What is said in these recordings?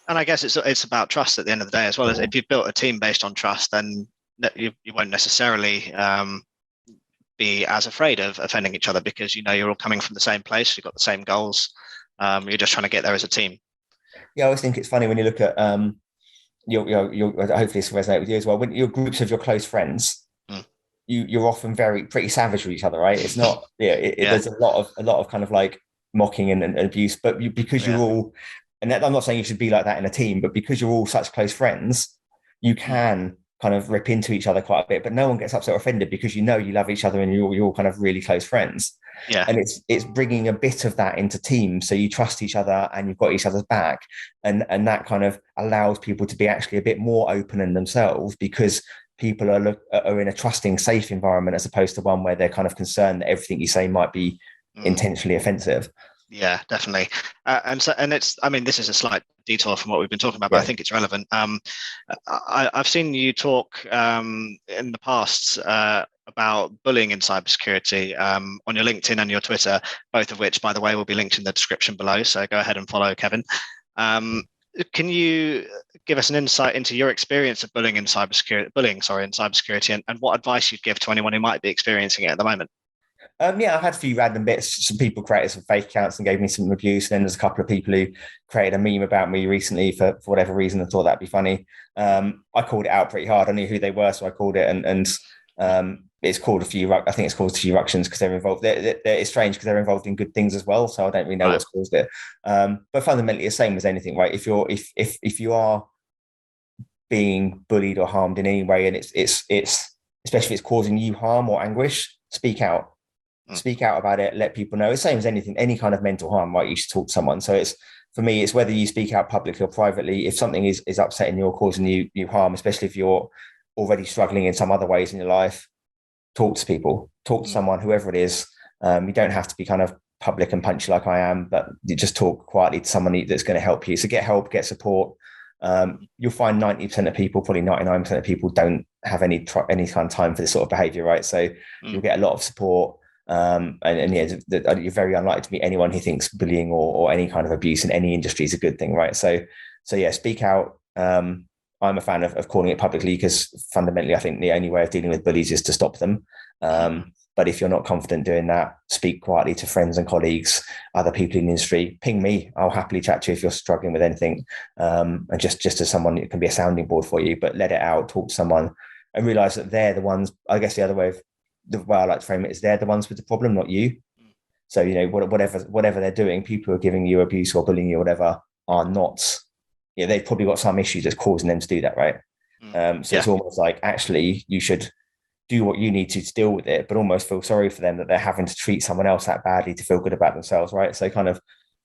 And I guess it's about trust at the end of the day as well. As if you've built a team based on trust, then you won't necessarily be as afraid of offending each other because you're all coming from the same place. You've got the same goals. You're just trying to get there as a team. Yeah, I always think it's funny when you look at hopefully this will resonate with you as well. When your groups of your close friends, you're often pretty savage with each other, right? It's not, there's a lot of kind of like mocking and abuse, but because you're all, and I'm not saying you should be like that in a team, but because you're all such close friends, you can kind of rip into each other quite a bit, but no one gets upset or offended because you love each other and you're all kind of really close friends. Yeah. And it's bringing a bit of that into teams, so you trust each other and you've got each other's back, and that kind of allows people to be actually a bit more open in themselves because people are in a trusting, safe environment as opposed to one where they're kind of concerned that everything you say might be intentionally offensive. Yeah, definitely. And it's, I mean, this is a slight detour from what we've been talking about, but I think it's relevant. I've seen you talk in the past about bullying in cybersecurity on your LinkedIn and your Twitter, both of which, by the way, will be linked in the description below. So go ahead and follow Kevin. Can you give us an insight into your experience of bullying in cybersecurity, and what advice you'd give to anyone who might be experiencing it at the moment? I've had a few random bits. Some people created some fake accounts and gave me some abuse. And then there's a couple of people who created a meme about me recently for whatever reason and thought that'd be funny. I called it out pretty hard. I knew who they were, so I called it. And it's called a few. I think it's called a few ructions because they're involved. It's strange because they're involved in good things as well. So I don't really know what's caused it. But fundamentally, it's the same as anything, right? If you are being bullied or harmed in any way, and it's especially if it's causing you harm or anguish, speak out. Speak out about it, let people know. It's the same as anything, any kind of mental harm, right? You should talk to someone. So for me, it's whether you speak out publicly or privately. If something is upsetting you or causing you harm, especially if you're already struggling in some other ways in your life, talk to people, talk to someone, whoever it is. You don't have to be kind of public and punchy like I am, but you just talk quietly to someone that's going to help you. So get help, get support. You'll find 90% of people, probably 99% of people don't have any kind of time for this sort of behavior, right? So you'll get a lot of support. You're very unlikely to meet anyone who thinks bullying or any kind of abuse in any industry is a good thing, right? So yeah, speak out. I'm a fan of calling it publicly because fundamentally I think the only way of dealing with bullies is to stop them. But if you're not confident doing that, speak quietly to friends and colleagues, other people in the industry. Ping me. I'll happily chat to you if you're struggling with anything. And just as someone, it can be a sounding board for you, but let it out, talk to someone and realize that they're the ones, I guess the other way the way I like to frame it is they're the ones with the problem, not you. So, whatever they're doing, people who are giving you abuse or bullying you or whatever are not, they've probably got some issue that's causing them to do that, right? It's almost like actually you should do what you need to deal with it, but almost feel sorry for them that they're having to treat someone else that badly to feel good about themselves, right? So kind of,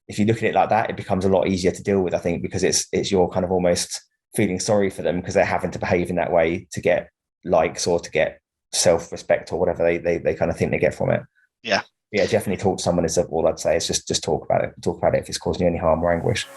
if you look at it like that, it becomes a lot easier to deal with, I think, because it's your kind of almost feeling sorry for them because they're having to behave in that way to get likes or to get self-respect or whatever they kind of think they get from it. Definitely talk to someone is all I'd say. It's just talk about it if it's causing you any harm or anguish.